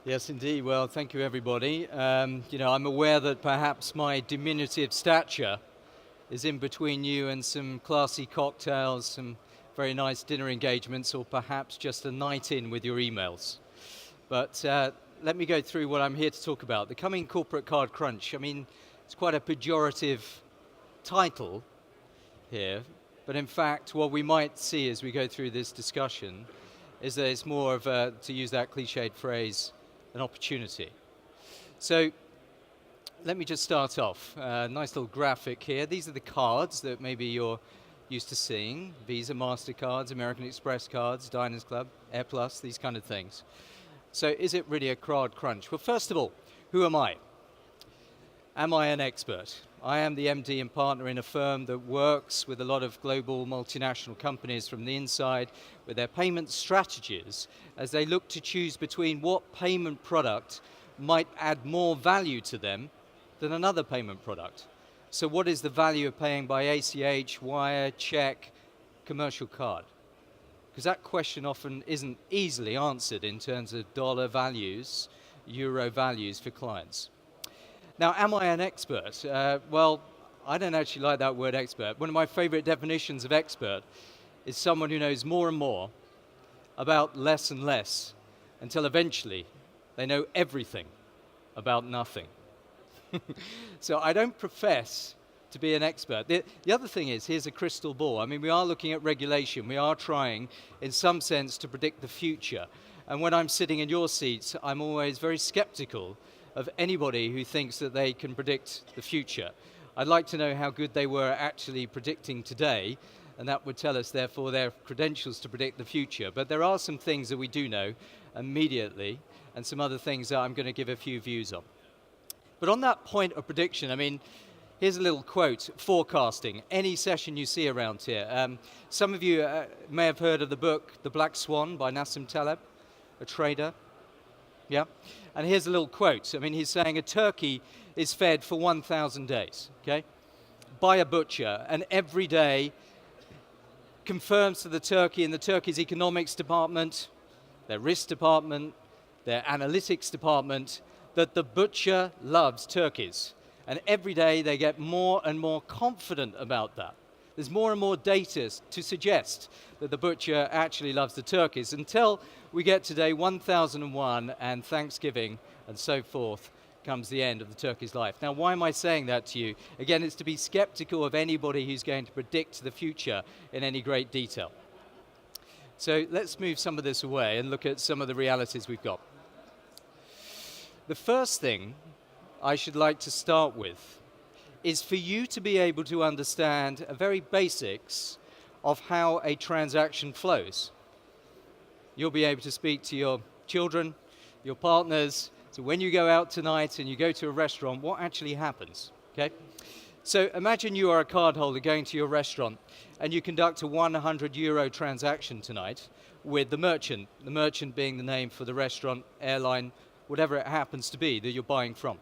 Yes, indeed. Well, thank you, everybody. I'm aware that perhaps my diminutive stature is in between you and some classy cocktails, some very nice dinner engagements, or perhaps just a night in with your emails. But let me go through what I'm here to talk about. The coming corporate card crunch. I mean, it's quite a pejorative title here, but in fact, what we might see as we go through this discussion is that it's more of a, to use that cliched phrase, an opportunity. So let me just start off. Nice little graphic here. These are the cards that maybe you're used to seeing. Visa, MasterCards, American Express cards, Diners Club, AirPlus, these kind of things. So is it really a card crunch? Well, first of all, who am I? Am I an expert? I am the MD and partner in a firm that works with a lot of global multinational companies from the inside with their payment strategies as they look to choose between what payment product might add more value to them than another payment product. So what is the value of paying by ACH, wire, check, commercial card? Because that question often isn't easily answered in terms of dollar values, euro values for clients. Now, am I an expert? Well, I don't actually like that word expert. One of my favorite definitions of expert is someone who knows more and more about less and less until eventually they know everything about nothing. So I don't profess to be an expert. The other thing is, here's a crystal ball. I mean, we are looking at regulation. We are trying, in some sense, to predict the future. And when I'm sitting in your seats, I'm always very skeptical of anybody who thinks that they can predict the future. I'd like to know how good they were actually predicting today, and that would tell us, therefore, their credentials to predict the future. But there are some things that we do know immediately, and some other things that I'm going to give a few views on. But on that point of prediction, I mean, here's a little quote, forecasting. Any session you see around here. Some of you may have heard of the book, The Black Swan by Nassim Taleb, a trader. Yeah? And here's a little quote. I mean, he's saying a turkey is fed for 1,000 days, okay, by a butcher, and every day confirms to the turkey in the turkey's economics department, their risk department, their analytics department, that the butcher loves turkeys. And every day they get more and more confident about that. There's more and more data to suggest that the butcher actually loves the turkeys until we get to day 1001 and Thanksgiving and so forth comes the end of the turkey's life. Now, why am I saying that to you? Again, it's to be skeptical of anybody who's going to predict the future in any great detail. So let's move some of this away and look at some of the realities we've got. The first thing I should like to start with is for you to be able to understand a very basics of how a transaction flows. You'll be able to speak to your children, your partners, so when you go out tonight and you go to a restaurant, what actually happens, okay? So imagine you are a card holder going to your restaurant and you conduct a €100 transaction tonight with the merchant being the name for the restaurant, airline, whatever it happens to be that you're buying from.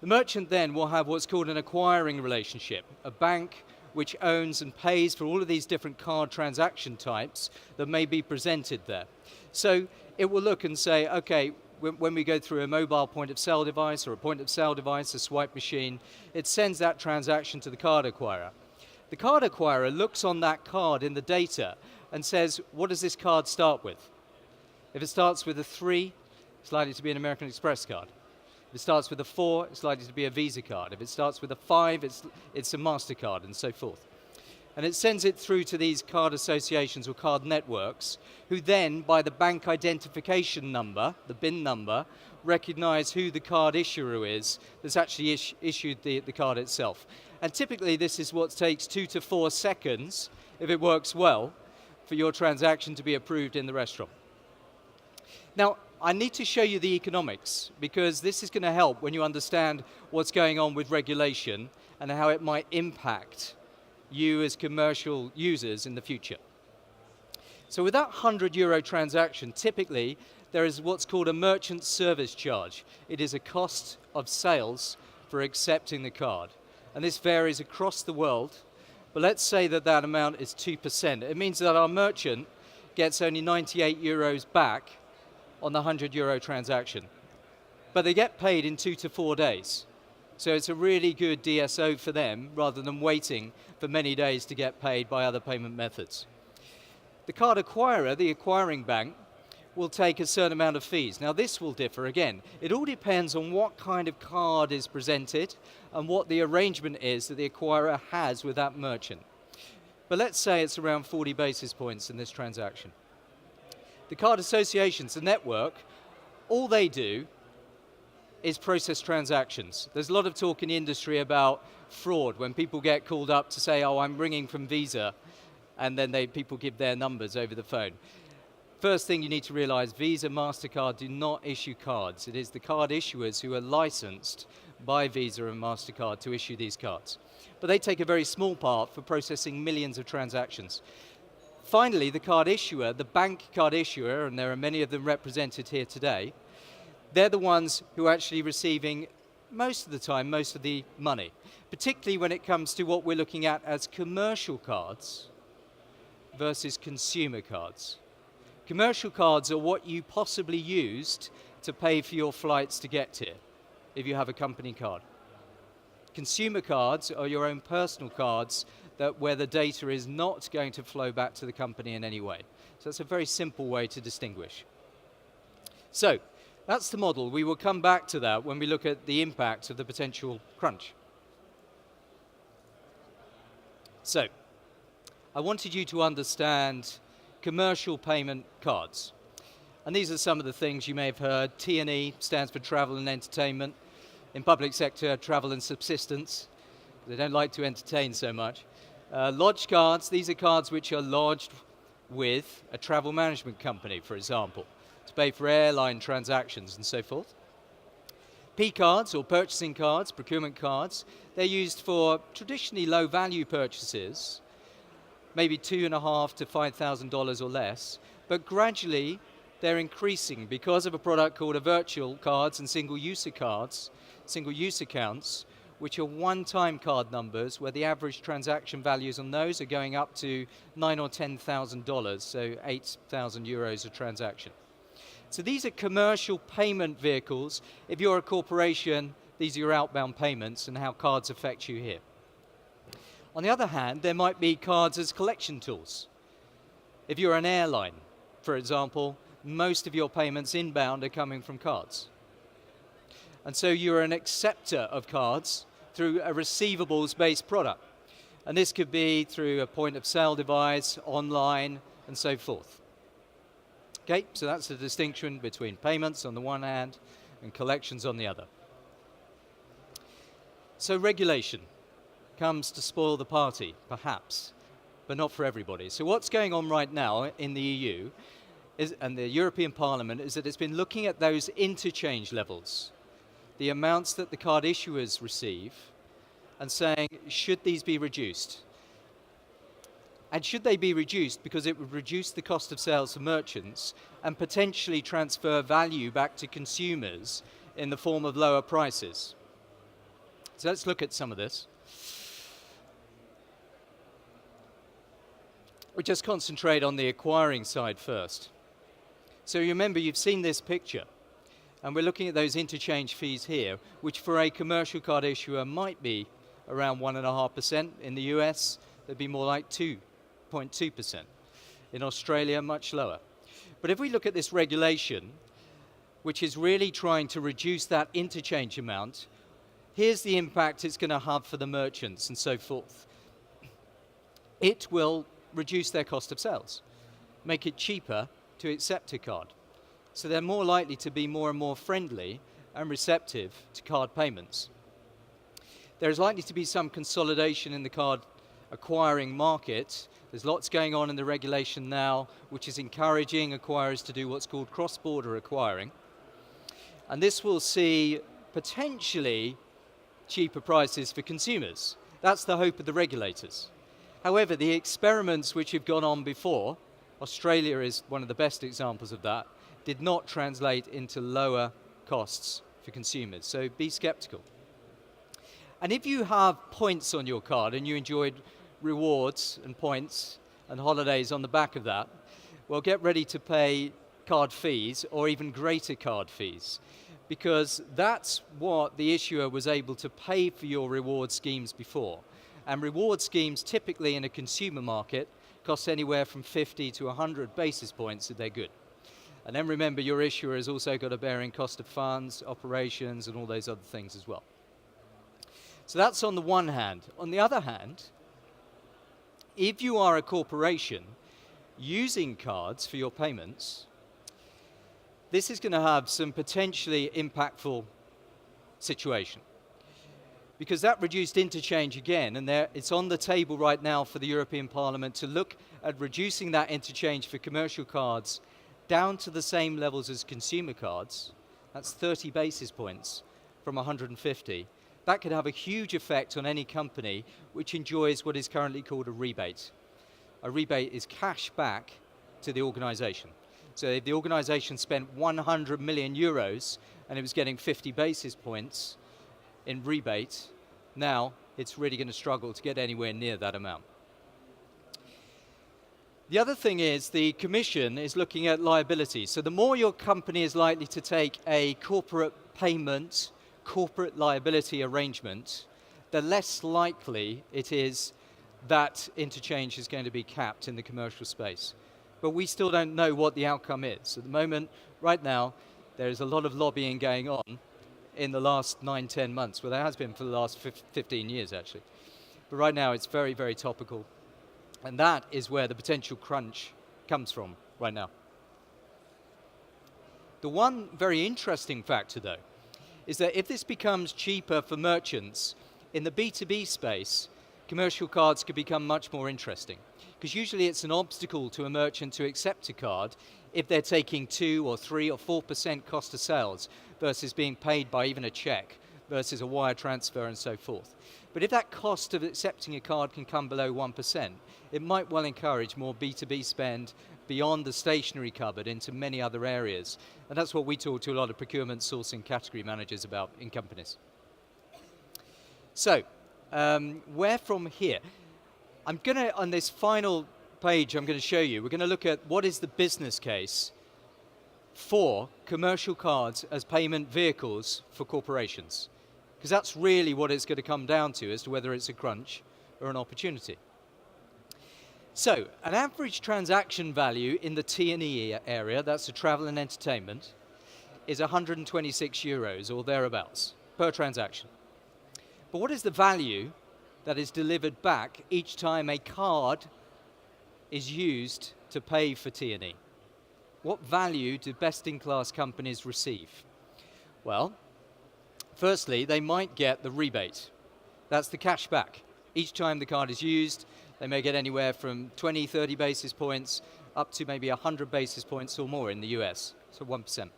The merchant then will have what's called an acquiring relationship, a bank which owns and pays for all of these different card transaction types that may be presented there. So it will look and say, okay, when we go through a mobile point of sale device or a point of sale device, a swipe machine, it sends that transaction to the card acquirer. The card acquirer looks on that card in the data and says, what does this card start with? If it starts with a 3, it's likely to be an American Express card. If it starts with a 4, it's likely to be a Visa card. If it starts with a 5, it's a MasterCard, and so forth. And it sends it through to these card associations or card networks, who then, by the bank identification number, the BIN number, recognize who the card issuer is that's actually issued the card itself. And typically this is what takes 2 to 4 seconds, if it works well, for your transaction to be approved in the restaurant. Now, I need to show you the economics, because this is going to help when you understand what's going on with regulation and how it might impact you as commercial users in the future. So with that €100 transaction, typically there is what's called a merchant service charge. It is a cost of sales for accepting the card. And this varies across the world, but let's say that that amount is 2%. It means that our merchant gets only €98 back on the €100 transaction. But they get paid in 2 to 4 days. So it's a really good DSO for them, rather than waiting for many days to get paid by other payment methods. The card acquirer, the acquiring bank, will take a certain amount of fees. Now this will differ again. It all depends on what kind of card is presented and what the arrangement is that the acquirer has with that merchant. But let's say it's around 40 basis points in this transaction. The card associations, the network, all they do is process transactions. There's a lot of talk in the industry about fraud, when people get called up to say, oh, I'm ringing from Visa, and then people give their numbers over the phone. First thing you need to realize, Visa, MasterCard do not issue cards. It is the card issuers who are licensed by Visa and MasterCard to issue these cards. But they take a very small part for processing millions of transactions. Finally, the card issuer, the bank card issuer, and there are many of them represented here today, they're the ones who are actually receiving most of the time, most of the money, particularly when it comes to what we're looking at as commercial cards versus consumer cards. Commercial cards are what you possibly used to pay for your flights to get here, if you have a company card. Consumer cards are your own personal cards where the data is not going to flow back to the company in any way. So that's a very simple way to distinguish. So, that's the model. We will come back to that when we look at the impact of the potential crunch. So, I wanted you to understand commercial payment cards. And these are some of the things you may have heard. T&E stands for travel and entertainment. In public sector, travel and subsistence. They don't like to entertain so much. Lodge cards, these are cards which are lodged with a travel management company, for example, to pay for airline transactions and so forth. P cards, or purchasing cards, procurement cards, they're used for traditionally low value purchases, maybe $2,500 to $5,000 or less, but gradually they're increasing because of a product called a virtual cards and single-use cards, single-use accounts, which are one-time card numbers where the average transaction values on those are going up to $9,000 or $10,000, so 8,000 euros a transaction. So these are commercial payment vehicles. If you're a corporation, these are your outbound payments and how cards affect you here. On the other hand, there might be cards as collection tools. If you're an airline, for example, most of your payments inbound are coming from cards. And so you're an acceptor of cards through a receivables-based product. And this could be through a point-of-sale device, online, and so forth. Okay, so that's the distinction between payments on the one hand and collections on the other. So regulation comes to spoil the party, perhaps, but not for everybody. So what's going on right now in the EU and the European Parliament is that it's been looking at those interchange levels, the amounts that the card issuers receive, and saying, should these be reduced? And should they be reduced because it would reduce the cost of sales for merchants and potentially transfer value back to consumers in the form of lower prices? So let's look at some of this. We just concentrate on the acquiring side first. So you remember, you've seen this picture, and we're looking at those interchange fees here, which for a commercial card issuer might be around 1.5%. In the US, they'd be more like 2.2%. In Australia, much lower. But if we look at this regulation, which is really trying to reduce that interchange amount, here's the impact it's going to have for the merchants and so forth. It will reduce their cost of sales, make it cheaper to accept a card. So they're more likely to be more and more friendly and receptive to card payments. There's likely to be some consolidation in the card acquiring market. There's lots going on in the regulation now, which is encouraging acquirers to do what's called cross-border acquiring. And this will see potentially cheaper prices for consumers. That's the hope of the regulators. However, the experiments which have gone on before, Australia is one of the best examples of that, did not translate into lower costs for consumers. So be skeptical. And if you have points on your card and you enjoyed rewards and points and holidays on the back of that, well, get ready to pay card fees or even greater card fees, because that's what the issuer was able to pay for your reward schemes before. And reward schemes typically in a consumer market cost anywhere from 50 to 100 basis points if they're good. And then remember, your issuer has also got a bearing cost of funds, operations, and all those other things as well. So that's on the one hand. On the other hand, if you are a corporation using cards for your payments, this is going to have some potentially impactful situation. Because that reduced interchange again, and it's on the table right now for the European Parliament to look at reducing that interchange for commercial cards down to the same levels as consumer cards. That's 30 basis points from 150. That could have a huge effect on any company which enjoys what is currently called a rebate. A rebate is cash back to the organization. So if the organization spent 100 million euros and it was getting 50 basis points in rebate, now it's really going to struggle to get anywhere near that amount. The other thing is the Commission is looking at liability. So the more your company is likely to take a corporate payment, corporate liability arrangement, the less likely it is that interchange is going to be capped in the commercial space. But we still don't know what the outcome is. At the moment, right now, there is a lot of lobbying going on in the last 9-10 months. Well, there has been for the last 15 years, actually. But right now, it's very, very topical. And that is where the potential crunch comes from right now. The one very interesting factor, though, is that if this becomes cheaper for merchants, in the B2B space, commercial cards could become much more interesting. Because usually it's an obstacle to a merchant to accept a card if they're taking 2 or 3 or 4% cost of sales versus being paid by even a check versus a wire transfer and so forth. But if that cost of accepting a card can come below 1%, it might well encourage more B2B spend beyond the stationery cupboard into many other areas. And that's what we talk to a lot of procurement, sourcing, category managers about in companies. So, where from here? I'm going to, on this final page I'm going to show you, we're going to look at what is the business case for commercial cards as payment vehicles for corporations. Because that's really what it's going to come down to as to whether it's a crunch or an opportunity. So, an average transaction value in the T&E area, that's the travel and entertainment, is 126 euros or thereabouts per transaction. But what is the value that is delivered back each time a card is used to pay for T&E? What value do best-in-class companies receive? Well, firstly, they might get the rebate. That's the cash back. Each time the card is used, they may get anywhere from 20, 30 basis points up to maybe 100 basis points or more in the US, so 1%.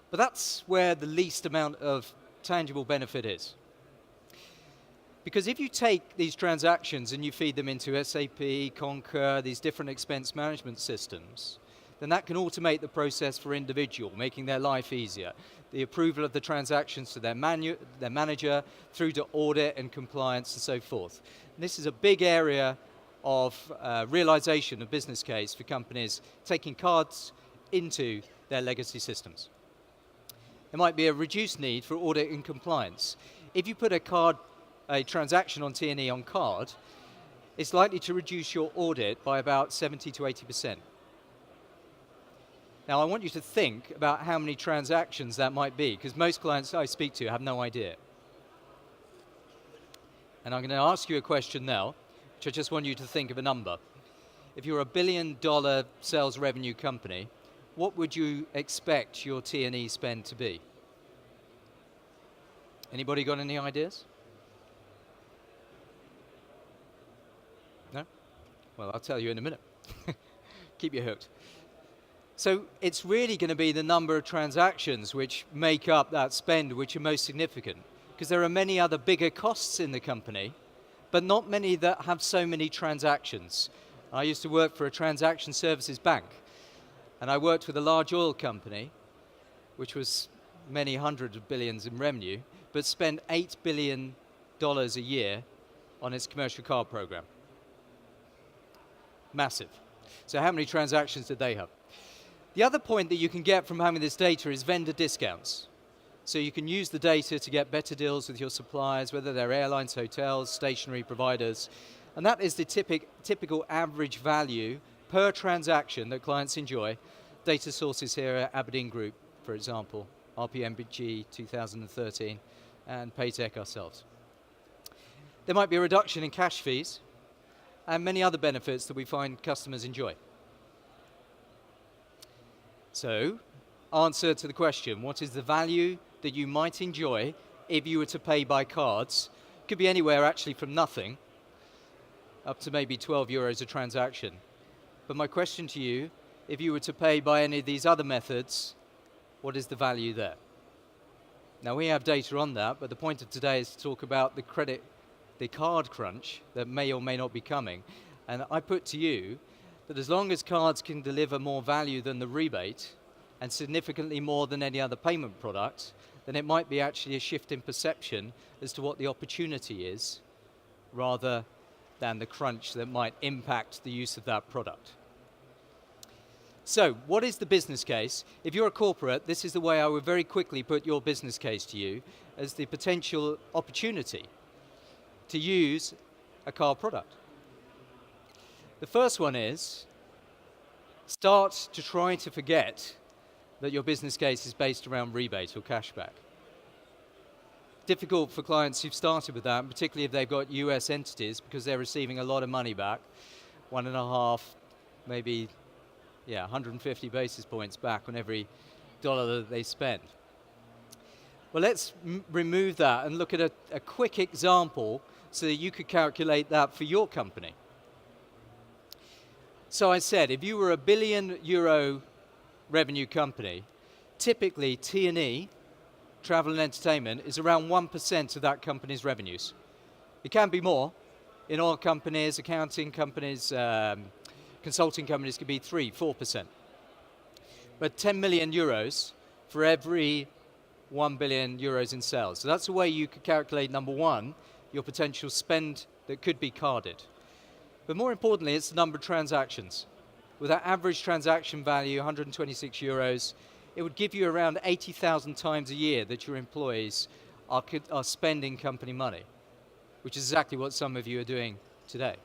But that's where the least amount of tangible benefit is. Because if you take these transactions and you feed them into SAP, Concur, these different expense management systems, then that can automate the process for individual, making their life easier. The approval of the transactions to their manager, through to audit and compliance and so forth. And this is a big area of realization of business case for companies taking cards into their legacy systems. There might be a reduced need for audit and compliance. If you put a transaction on T&E on card, it's likely to reduce your audit by about 70 to 80%. Now, I want you to think about how many transactions that might be, because most clients I speak to have no idea. And I'm going to ask you a question now, which I just want you to think of a number. If you're a $1 billion sales revenue company, what would you expect your T&E spend to be? Anybody got any ideas? No? Well, I'll tell you in a minute. Keep you hooked. So it's really going to be the number of transactions which make up that spend which are most significant, because there are many other bigger costs in the company, but not many that have so many transactions. I used to work for a transaction services bank, and I worked with a large oil company, which was many hundreds of billions in revenue, but spent $8 billion a year on its commercial card program. Massive. So how many transactions did they have? The other point that you can get from having this data is vendor discounts. So you can use the data to get better deals with your suppliers, whether they're airlines, hotels, stationery providers. And that is the typical average value per transaction that clients enjoy. Data sources here are Aberdeen Group, for example, RPMG 2013, and Paytech ourselves. There might be a reduction in cash fees and many other benefits that we find customers enjoy. So, answer to the question, what is the value that you might enjoy if you were to pay by cards? Could be anywhere actually from nothing up to maybe 12 euros a transaction. But my question to you, if you were to pay by any of these other methods, what is the value there? Now we have data on that, but the point of today is to talk about the card crunch that may or may not be coming. And I put to you that as long as cards can deliver more value than the rebate, and significantly more than any other payment product, then it might be actually a shift in perception as to what the opportunity is, rather than the crunch that might impact the use of that product. So, what is the business case? If you're a corporate, this is the way I would very quickly put your business case to you as the potential opportunity to use a card product. The first one is, start to try to forget that your business case is based around rebate or cashback. Difficult for clients who've started with that, particularly if they've got US entities, because they're receiving a lot of money back, 1.5, maybe 150 basis points back on every dollar that they spend. Well, let's remove that and look at a quick example so that you could calculate that for your company. So I said, if you were a €1 billion revenue company, typically T&E, travel and entertainment, is around 1% of that company's revenues. It can be more. In oil companies, accounting companies, consulting companies can be 3-4%. But 10 million euros for every 1 billion euros in sales. So that's the way you could calculate, number one, your potential spend that could be carded. But more importantly, it's the number of transactions. With that average transaction value, 126 euros, it would give you around 80,000 times a year that your employees are spending company money, which is exactly what some of you are doing today.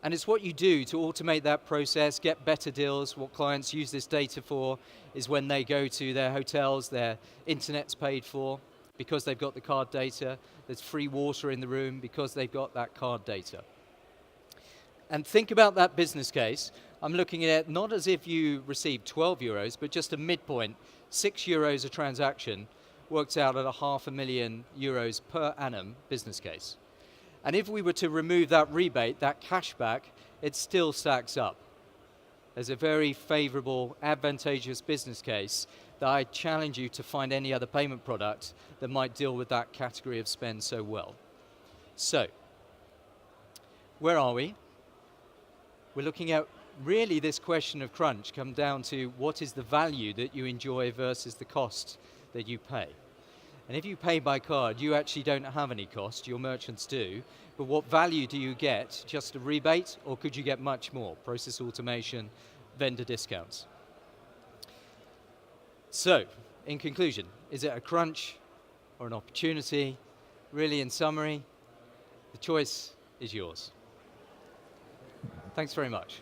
And it's what you do to automate that process, get better deals. What clients use this data for is when they go to their hotels, their internet's paid for because they've got the card data. There's free water in the room because they've got that card data. And think about that business case. I'm looking at it not as if you received 12 euros, but just a midpoint, 6 euros a transaction works out at €500,000 per annum business case. And if we were to remove that rebate, that cashback, it still stacks up as a very favorable, advantageous business case that I challenge you to find any other payment product that might deal with that category of spend so well. So, where are we? We're looking at really this question of crunch come down to what is the value that you enjoy versus the cost that you pay. And if you pay by card, you actually don't have any cost, your merchants do, but what value do you get? Just a rebate, or could you get much more? Process automation, vendor discounts. So, in conclusion, is it a crunch or an opportunity? Really, in summary, the choice is yours. Thanks very much.